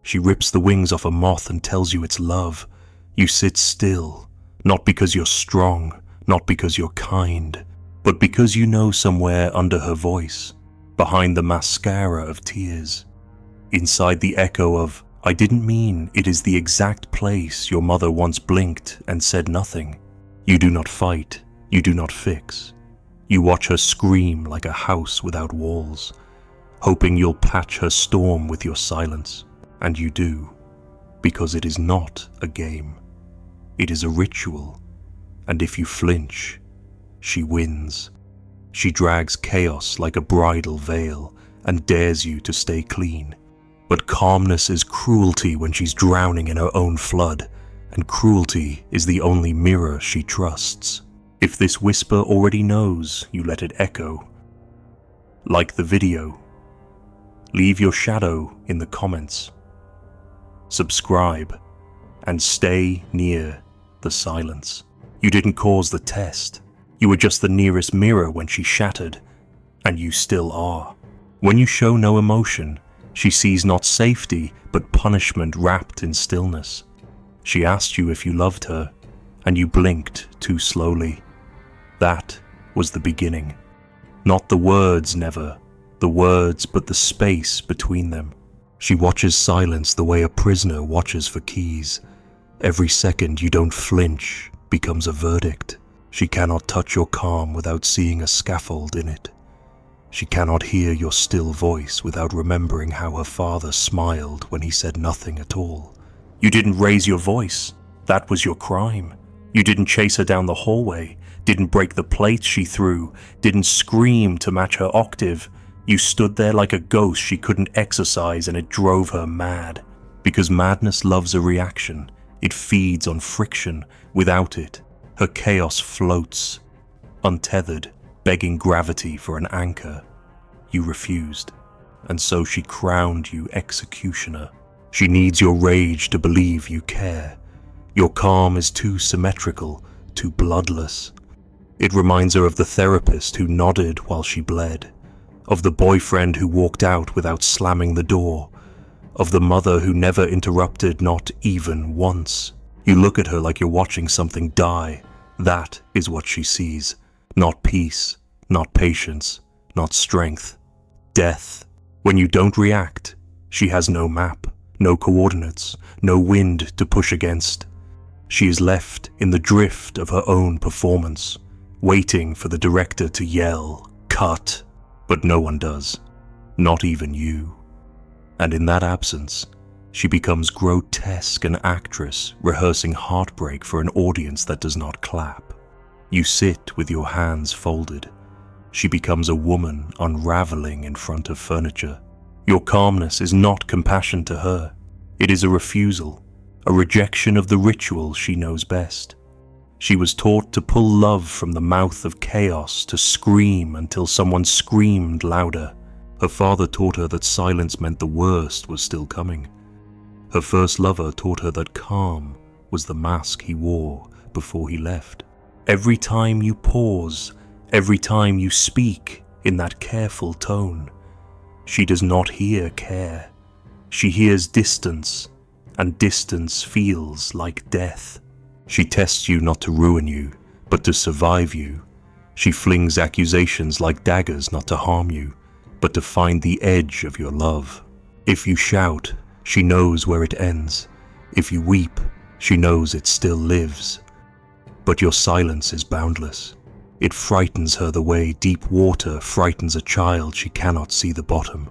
She rips the wings off a moth and tells you it's love. You sit still, not because you're strong, not because you're kind, but because you know somewhere under her voice, behind the mascara of tears, inside the echo of, "I didn't mean," it is the exact place your mother once blinked and said nothing. You do not fight, you do not fix. You watch her scream like a house without walls, hoping you'll patch her storm with your silence. And you do, because it is not a game. It is a ritual, and if you flinch, she wins. She drags chaos like a bridal veil and dares you to stay clean. But calmness is cruelty when she's drowning in her own flood, and cruelty is the only mirror she trusts. If this whisper already knows, you let it echo. Like the video. Leave your shadow in the comments. Subscribe, and stay near the silence. You didn't cause the test. You were just the nearest mirror when she shattered, and you still are. When you show no emotion, she sees not safety, but punishment wrapped in stillness. She asked you if you loved her, and you blinked too slowly. That was the beginning. Not the words, never. The words, but the space between them. She watches silence the way a prisoner watches for keys. Every second you don't flinch becomes a verdict. She cannot touch your calm without seeing a scaffold in it. She cannot hear your still voice without remembering how her father smiled when he said nothing at all. You didn't raise your voice. That was your crime. You didn't chase her down the hallway, didn't break the plates she threw, didn't scream to match her octave. You stood there like a ghost she couldn't exorcise, and it drove her mad. Because madness loves a reaction. It feeds on friction. Without it, her chaos floats, untethered, begging gravity for an anchor. You refused, and so she crowned you executioner. She needs your rage to believe you care. Your calm is too symmetrical, too bloodless. It reminds her of the therapist who nodded while she bled, of the boyfriend who walked out without slamming the door, of the mother who never interrupted, not even once. You look at her like you're watching something die. That is what she sees. Not peace, not patience, not strength. Death. When you don't react, she has no map, no coordinates, no wind to push against. She is left in the drift of her own performance, waiting for the director to yell, "Cut!" But no one does, not even you. And in that absence, she becomes grotesque an actress rehearsing heartbreak for an audience that does not clap. You sit with your hands folded. She becomes a woman unraveling in front of furniture. Your calmness is not compassion to her. It is a refusal, a rejection of the ritual she knows best. She was taught to pull love from the mouth of chaos, to scream until someone screamed louder. Her father taught her that silence meant the worst was still coming. Her first lover taught her that calm was the mask he wore before he left. Every time you pause, every time you speak in that careful tone, she does not hear care. She hears distance, and distance feels like death. She tests you not to ruin you, but to survive you. She flings accusations like daggers not to harm you, but to find the edge of your love. If you shout, she knows where it ends. If you weep, she knows it still lives. But your silence is boundless. It frightens her the way deep water frightens a child she cannot see the bottom.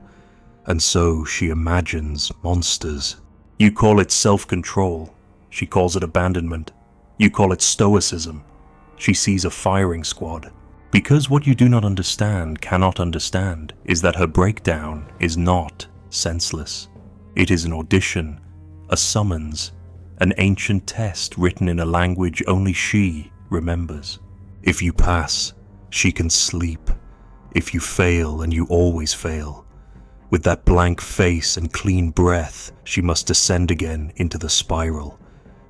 And so she imagines monsters. You call it self-control. She calls it abandonment. You call it stoicism. She sees a firing squad. Because what you do not understand, cannot understand, is that her breakdown is not senseless. It is an audition, a summons, an ancient test written in a language only she remembers. If you pass, she can sleep. If you fail, and you always fail, with that blank face and clean breath, she must descend again into the spiral.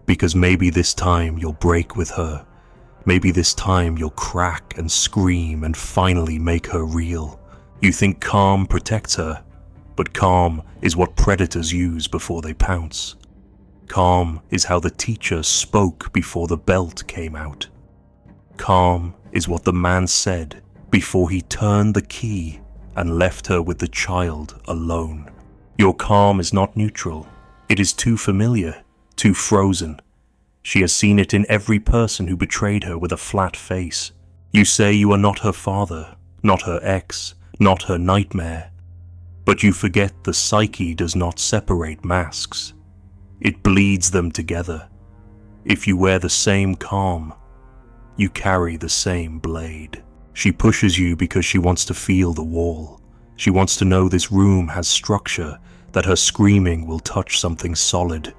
Because maybe this time you'll break with her. Maybe this time you'll crack and scream and finally make her real. You think calm protects her, But calm is what predators use before they pounce. Calm is how the teacher spoke before the belt came out. Calm is what the man said before he turned the key and left her with the child alone. Your calm is not neutral. It is too familiar, too frozen. She has seen it in every person who betrayed her with a flat face. You say you are not her father, not her ex, not her nightmare. But you forget the psyche does not separate masks. It bleeds them together. If you wear the same calm, you carry the same blade. She pushes you because she wants to feel the wall. She wants to know this room has structure, that her screaming will touch something solid.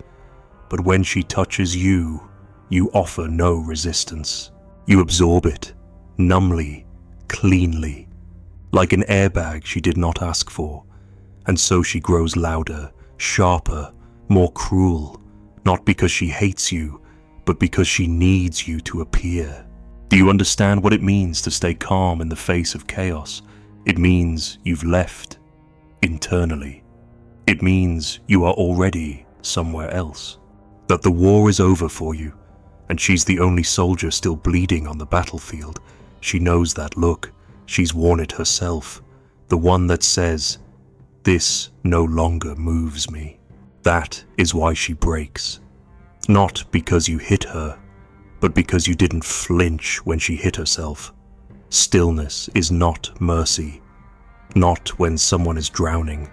But when she touches you, you offer no resistance. You absorb it, numbly, cleanly, like an airbag she did not ask for. And so she grows louder, sharper, more cruel, not because she hates you, but because she needs you to appear. Do you understand what it means to stay calm in the face of chaos? It means you've left internally. It means you are already somewhere else. That the war is over for you, and she's the only soldier still bleeding on the battlefield. She knows that look. She's worn it herself. The one that says, "This no longer moves me." That is why she breaks. Not because you hit her, but because you didn't flinch when she hit herself. Stillness is not mercy. Not when someone is drowning.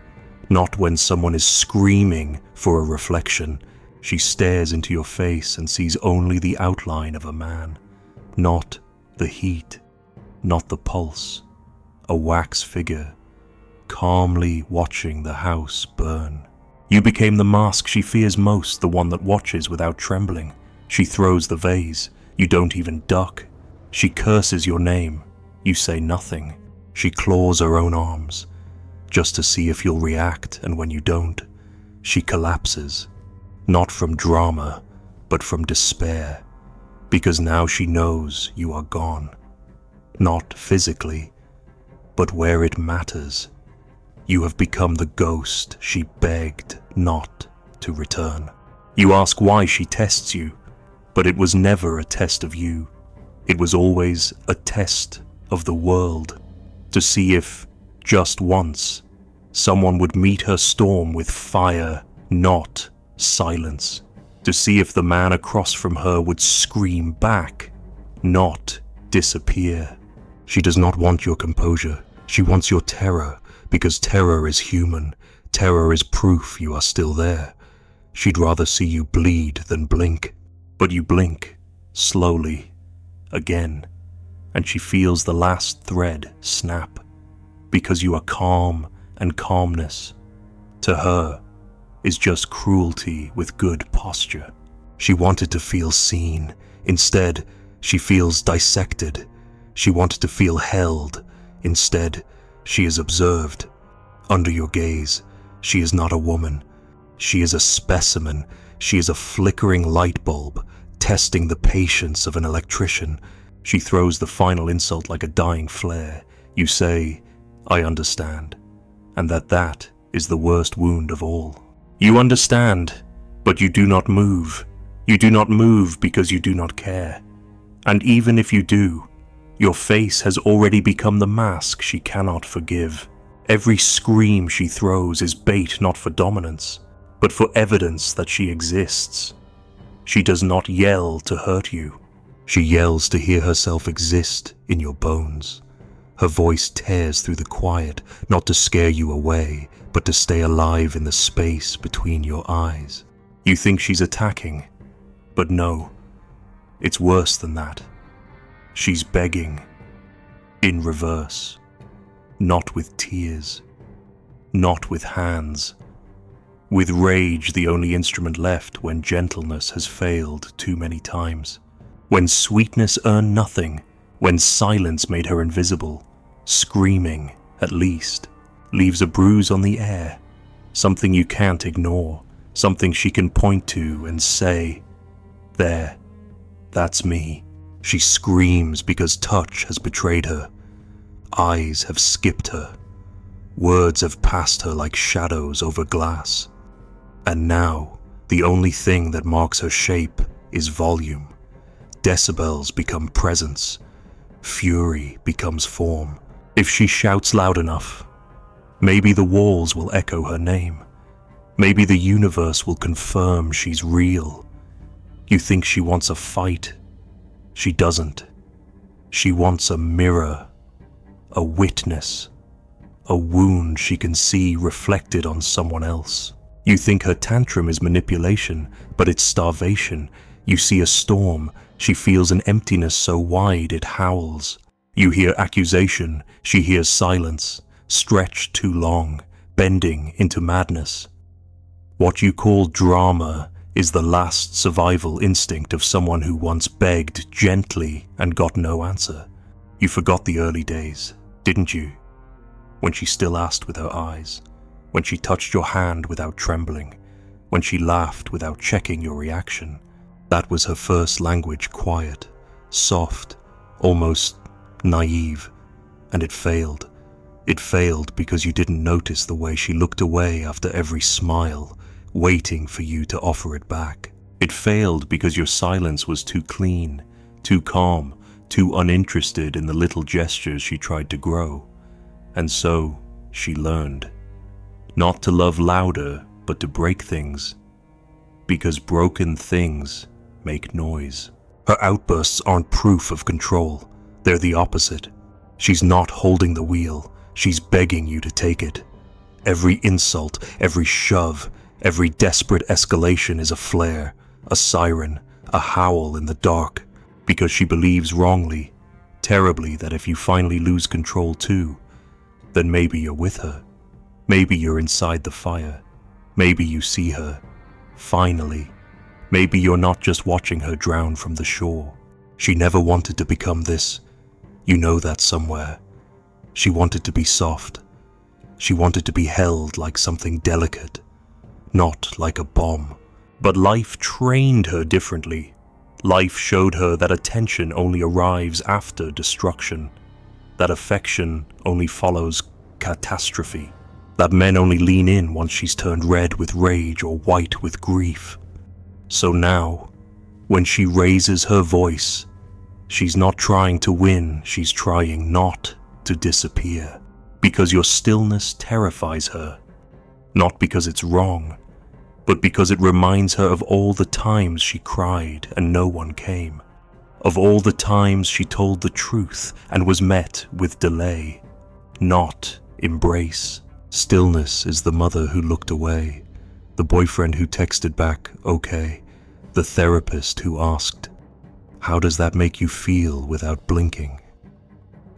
Not when someone is screaming for a reflection. She stares into your face and sees only the outline of a man. Not the heat. Not the pulse. A wax figure, calmly watching the house burn. You became the mask she fears most, the one that watches without trembling. She throws the vase. You don't even duck. She curses your name. You say nothing. She claws her own arms, just to see if you'll react, and when you don't, she collapses. Not from drama, but from despair, because now she knows you are gone. Not physically, but where it matters. You have become the ghost she begged not to return. You ask why she tests you, but it was never a test of you. It was always a test of the world, to see if, just once, someone would meet her storm with fire, not silence. To see if the man across from her would scream back, not disappear. She does not want your composure. She wants your terror, because terror is human. Terror is proof you are still there. She'd rather see you bleed than blink. But you blink, slowly, again, and she feels the last thread snap, because you are calm, and calmness, to her, is just cruelty with good posture. She wanted to feel seen. Instead, she feels dissected. She wanted to feel held. Instead, she is observed. Under your gaze, she is not a woman. She is a specimen. She is a flickering light bulb, testing the patience of an electrician. She throws the final insult like a dying flare. You say, "I understand," and that is the worst wound of all. You understand, but you do not move. You do not move because you do not care. And even if you do, your face has already become the mask she cannot forgive. Every scream she throws is bait not for dominance, but for evidence that she exists. She does not yell to hurt you. She yells to hear herself exist in your bones. Her voice tears through the quiet, not to scare you away, but to stay alive in the space between your eyes. You think she's attacking, but no, it's worse than that. She's begging, in reverse, not with tears, not with hands, with rage the only instrument left when gentleness has failed too many times, when sweetness earned nothing, when silence made her invisible. Screaming, at least, leaves a bruise on the air, something you can't ignore, something she can point to and say, "There, that's me." She screams because touch has betrayed her. Eyes have skipped her. Words have passed her like shadows over glass. And now, the only thing that marks her shape is volume. Decibels become presence. Fury becomes form. If she shouts loud enough, maybe the walls will echo her name. Maybe the universe will confirm she's real. You think she wants a fight? She doesn't. She wants a mirror, a witness, a wound she can see reflected on someone else. You think her tantrum is manipulation, but it's starvation. You see a storm, she feels an emptiness so wide it howls. You hear accusation, she hears silence, stretched too long, bending into madness. What you call drama is the last survival instinct of someone who once begged gently and got no answer. You forgot the early days, didn't you? When she still asked with her eyes, when she touched your hand without trembling, when she laughed without checking your reaction. That was her first language, quiet, soft, almost naive, and it failed. It failed because you didn't notice the way she looked away after every smile, waiting for you to offer it back. It failed because your silence was too clean, too calm, too uninterested in the little gestures she tried to grow. And so she learned. Not to love louder, but to break things. Because broken things make noise. Her outbursts aren't proof of control. They're the opposite. She's not holding the wheel. She's begging you to take it. Every insult, every shove, every desperate escalation is a flare, a siren, a howl in the dark, because she believes wrongly, terribly, that if you finally lose control too, then maybe you're with her. Maybe you're inside the fire. Maybe you see her. Finally. Maybe you're not just watching her drown from the shore. She never wanted to become this. You know that somewhere. She wanted to be soft. She wanted to be held like something delicate, not like a bomb. But life trained her differently. Life showed her that attention only arrives after destruction, that affection only follows catastrophe, that men only lean in once she's turned red with rage or white with grief. So now, when she raises her voice, she's not trying to win, she's trying not to disappear. Because your stillness terrifies her, not because it's wrong, but because it reminds her of all the times she cried and no one came, of all the times she told the truth and was met with delay, not embrace. Stillness is the mother who looked away, the boyfriend who texted back, okay, the therapist who asked, how does that make you feel, without blinking?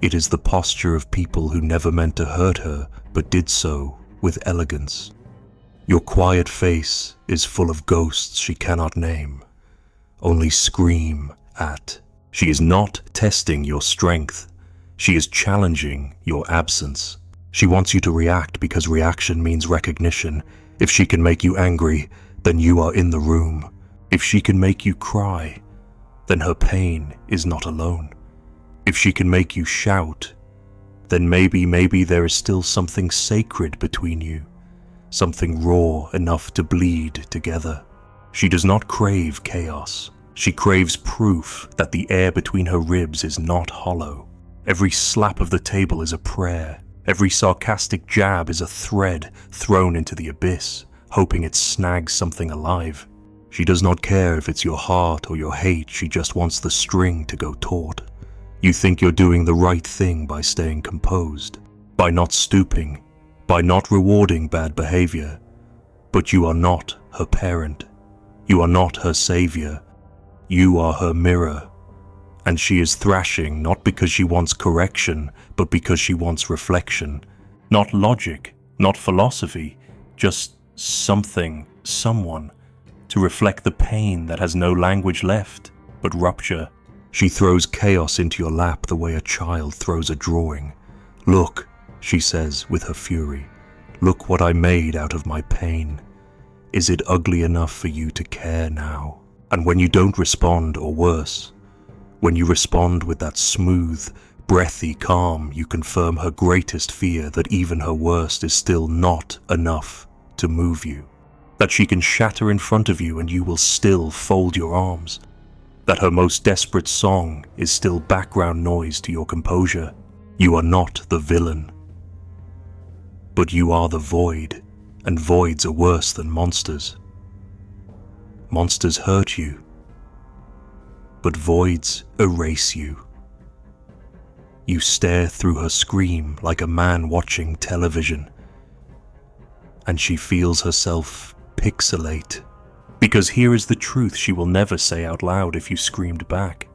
It is the posture of people who never meant to hurt her, but did so with elegance. Your quiet face is full of ghosts she cannot name, only scream at. She is not testing your strength. She is challenging your absence. She wants you to react because reaction means recognition. If she can make you angry, then you are in the room. If she can make you cry, then her pain is not alone. If she can make you shout, then maybe there is still something sacred between you, something raw enough to bleed together. She does not crave chaos. She craves proof that the air between her ribs is not hollow. Every slap of the table is a prayer. Every sarcastic jab is a thread thrown into the abyss, hoping it snags something alive. She does not care if it's your heart or your hate, she just wants the string to go taut. You think you're doing the right thing by staying composed, by not stooping, by not rewarding bad behavior. But you are not her parent. You are not her savior. You are her mirror. And she is thrashing not because she wants correction, but because she wants reflection. Not logic, not philosophy, just something, someone, to reflect the pain that has no language left but rupture. She throws chaos into your lap the way a child throws a drawing. Look, she says with her fury, look what I made out of my pain. Is it ugly enough for you to care now? And when you don't respond, or worse, when you respond with that smooth, breathy calm, you confirm her greatest fear that even her worst is still not enough to move you. That she can shatter in front of you and you will still fold your arms. That her most desperate song is still background noise to your composure. You are not the villain, but you are the void, and voids are worse than monsters. Monsters hurt you, but voids erase you. You stare through her scream like a man watching television, and she feels herself pixelate. Because here is the truth she will never say out loud if you screamed back.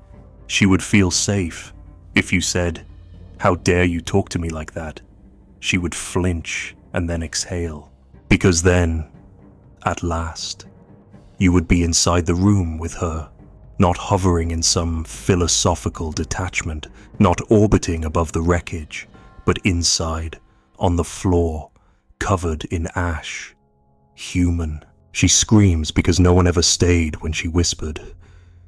She would feel safe if you said, "How dare you talk to me like that?" She would flinch and then exhale. Because then, at last, you would be inside the room with her, not hovering in some philosophical detachment, not orbiting above the wreckage, but inside, on the floor, covered in ash, human. She screams because no one ever stayed when she whispered.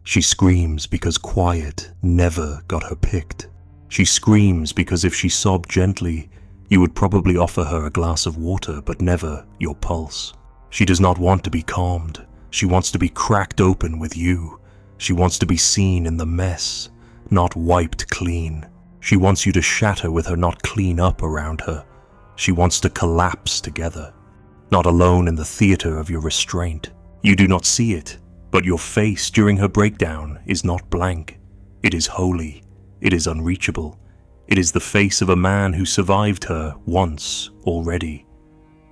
She screams because quiet never got her picked. She screams because if she sobbed gently, you would probably offer her a glass of water, but never your pulse. She does not want to be calmed. She wants to be cracked open with you. She wants to be seen in the mess, not wiped clean. She wants you to shatter with her, not clean up around her. She wants to collapse together, not alone in the theater of your restraint. You do not see it, but your face during her breakdown is not blank. It is holy. It is unreachable. It is the face of a man who survived her once already,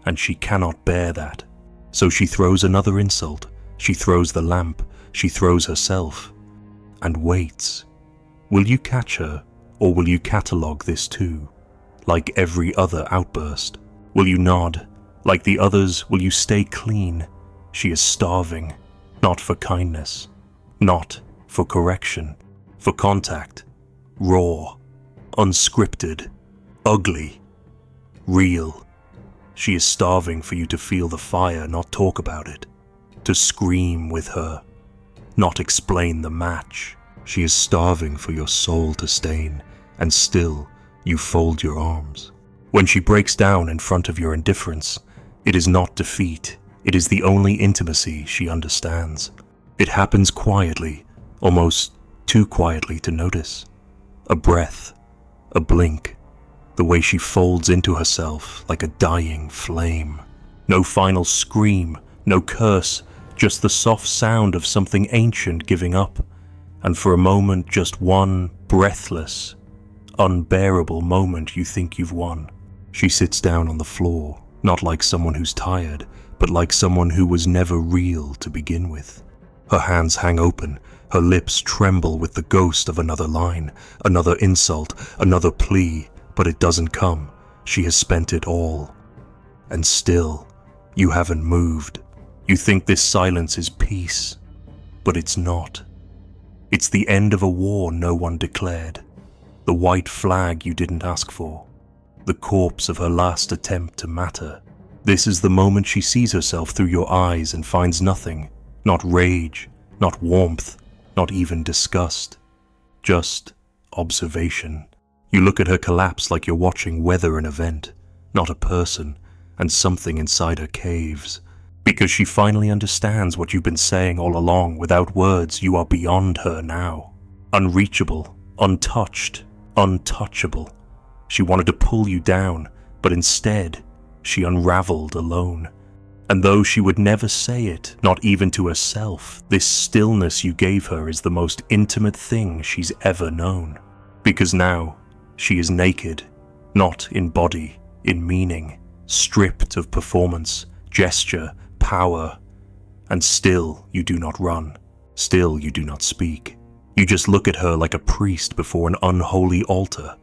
and she cannot bear that. So she throws another insult. She throws the lamp. She throws herself, and waits. Will you catch her, or will you catalogue this too, like every other outburst? Will you nod? Like the others, will you stay clean? She is starving, not for kindness, not for correction, for contact, raw, unscripted, ugly, real. She is starving for you to feel the fire, not talk about it, to scream with her, not explain the match. She is starving for your soul to stain, and still you fold your arms. When she breaks down in front of your indifference, it is not defeat, it is the only intimacy she understands. It happens quietly, almost too quietly to notice. A breath, a blink, the way she folds into herself like a dying flame. No final scream, no curse, just the soft sound of something ancient giving up, and for a moment just one breathless, unbearable moment you think you've won. She sits down on the floor, not like someone who's tired, but like someone who was never real to begin with. Her hands hang open, her lips tremble with the ghost of another line, another insult, another plea, but it doesn't come. She has spent it all. And still, you haven't moved. You think this silence is peace, but it's not. It's the end of a war no one declared, the white flag you didn't ask for, the corpse of her last attempt to matter. This is the moment she sees herself through your eyes and finds nothing, not rage, not warmth, not even disgust, just observation. You look at her collapse like you're watching weather an event, not a person, and something inside her caves. Because she finally understands what you've been saying all along. Without words, you are beyond her now. Unreachable, untouched, untouchable. She wanted to pull you down, but instead, she unraveled alone. And though she would never say it, not even to herself, this stillness you gave her is the most intimate thing she's ever known. Because now, she is naked, not in body, in meaning, stripped of performance, gesture, power, and still you do not run, still you do not speak. You just look at her like a priest before an unholy altar.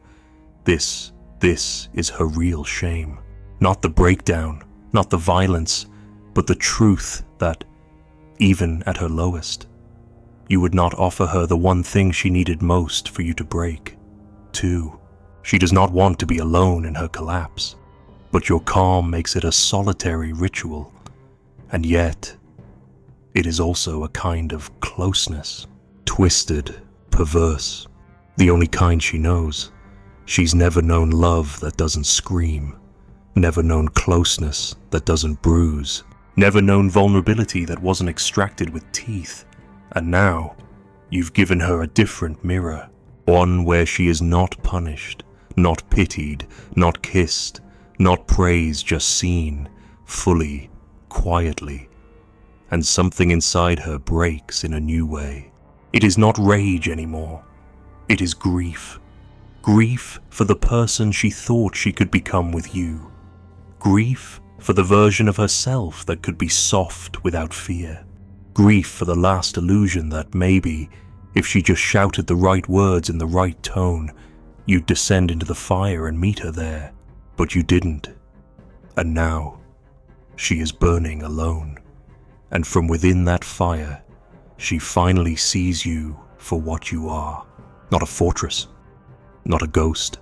This is her real shame. Not the breakdown, not the violence, but the truth that, even at her lowest, you would not offer her the one thing she needed most for you to break. Too, she does not want to be alone in her collapse, but your calm makes it a solitary ritual. And yet, it is also a kind of closeness, twisted, perverse, the only kind she knows, She's never known love that doesn't scream, never known closeness that doesn't bruise, never known vulnerability that wasn't extracted with teeth. And now, you've given her a different mirror, one where she is not punished, not pitied, not kissed, not praised, just seen, fully, quietly. And something inside her breaks in a new way. It is not rage anymore. It is grief. Grief for the person she thought she could become with you. Grief for the version of herself that could be soft without fear. Grief for the last illusion that maybe, if she just shouted the right words in the right tone, you'd descend into the fire and meet her there. But you didn't. And now, she is burning alone. And from within that fire, she finally sees you for what you are. Not a fortress, not a ghost,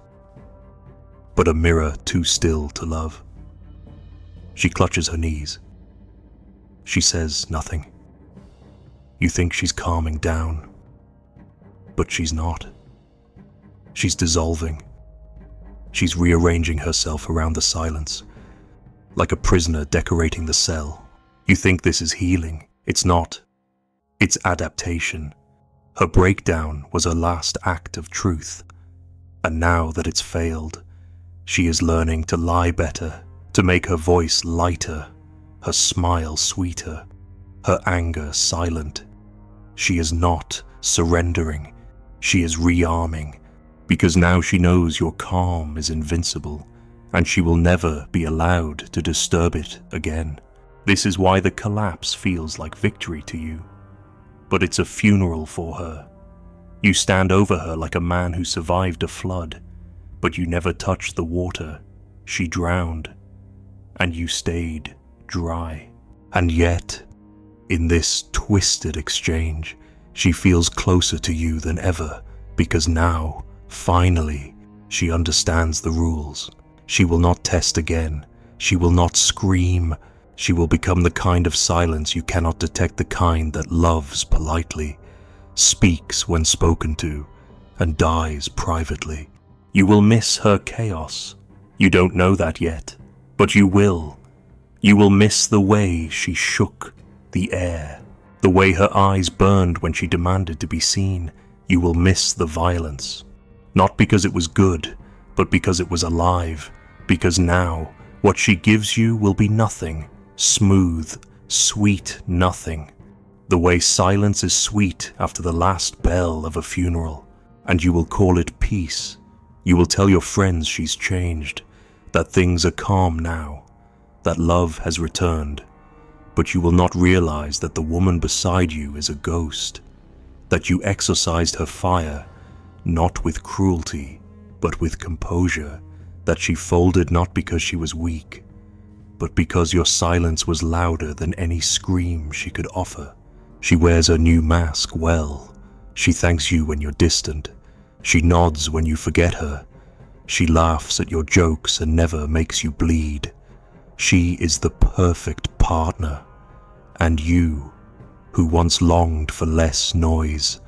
but a mirror too still to love. She clutches her knees. She says nothing. You think she's calming down, but she's not. She's dissolving. She's rearranging herself around the silence, like a prisoner decorating the cell. You think this is healing. It's not. It's adaptation. Her breakdown was her last act of truth. And now that it's failed, she is learning to lie better, to make her voice lighter, her smile sweeter, her anger silent. She is not surrendering. She is rearming, because now she knows your calm is invincible, and she will never be allowed to disturb it again. This is why the collapse feels like victory to you. But it's a funeral for her. You stand over her like a man who survived a flood, but you never touched the water. She drowned, and you stayed dry. And yet, in this twisted exchange, she feels closer to you than ever, because now, finally, she understands the rules. She will not test again. She will not scream. She will become the kind of silence you cannot detect, the kind that loves politely, speaks when spoken to, and dies privately. You will miss her chaos. You don't know that yet, but you will. You will miss the way she shook the air, the way her eyes burned when she demanded to be seen. You will miss the violence, not because it was good, but because it was alive, because now what she gives you will be nothing. Smooth, sweet nothing. The way silence is sweet after the last bell of a funeral. And you will call it peace. You will tell your friends she's changed, that things are calm now, that love has returned. But you will not realize that the woman beside you is a ghost, that you exorcised her fire, not with cruelty, but with composure, that she folded not because she was weak, but because your silence was louder than any scream she could offer. She wears her new mask well. She thanks you when you're distant. She nods when you forget her. She laughs at your jokes and never makes you bleed. She is the perfect partner. And you, who once longed for less noise,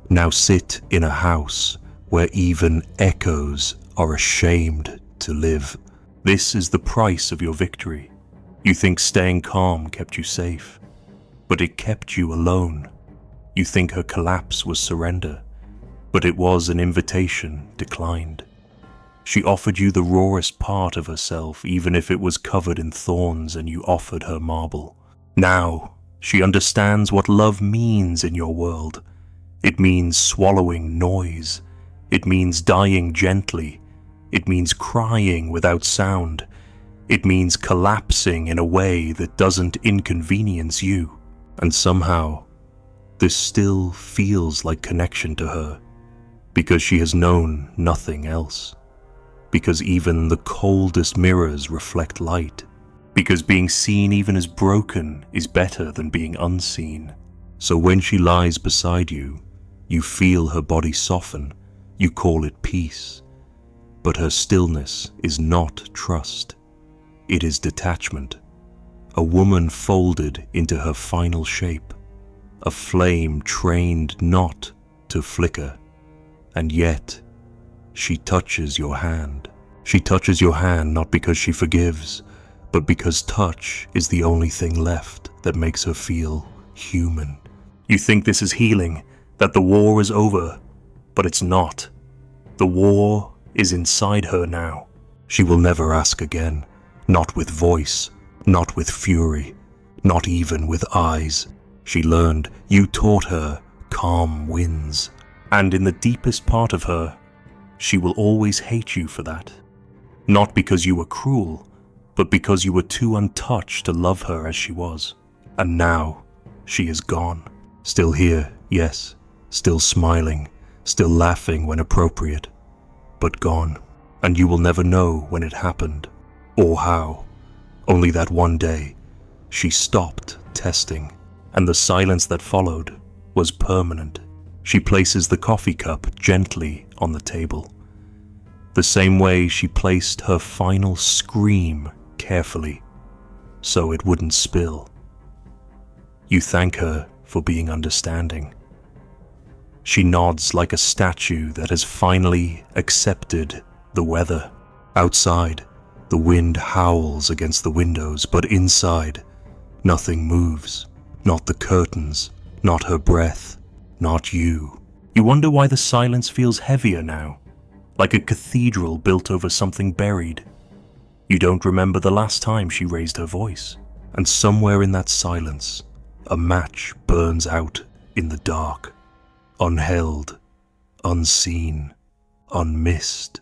now sit in a house where even echoes are ashamed to live. This is the price of your victory. You think staying calm kept you safe, but it kept you alone. You think her collapse was surrender, but it was an invitation declined. She offered you the rawest part of herself, even if it was covered in thorns, and you offered her marble. Now, she understands what love means in your world. It means swallowing noise. It means dying gently. It means crying without sound. It means collapsing in a way that doesn't inconvenience you. And somehow, this still feels like connection to her, because she has known nothing else. Because even the coldest mirrors reflect light. Because being seen even as broken is better than being unseen. So when she lies beside you, you feel her body soften. You call it peace. But her stillness is not trust. It is detachment. A woman folded into her final shape. A flame trained not to flicker. And yet, she touches your hand. She touches your hand not because she forgives, but because touch is the only thing left that makes her feel human. You think this is healing, that the war is over, but it's not. The war is inside her now. She will never ask again, not with voice, not with fury, not even with eyes. She learned, you taught her, calm wins. And in the deepest part of her, she will always hate you for that. Not because you were cruel, but because you were too untouched to love her as she was. And now, she is gone. Still here, yes, still smiling, still laughing when appropriate, but gone. And you will never know when it happened, or how. Only that one day, she stopped testing, and the silence that followed was permanent. She places the coffee cup gently on the table, the same way she placed her final scream carefully, so it wouldn't spill. You thank her for being understanding. She nods like a statue that has finally accepted the weather. Outside, the wind howls against the windows, but inside, nothing moves. Not the curtains, not her breath, not you. You wonder why the silence feels heavier now, like a cathedral built over something buried. You don't remember the last time she raised her voice, and somewhere in that silence, a match burns out in the dark, unheld, unseen, unmissed.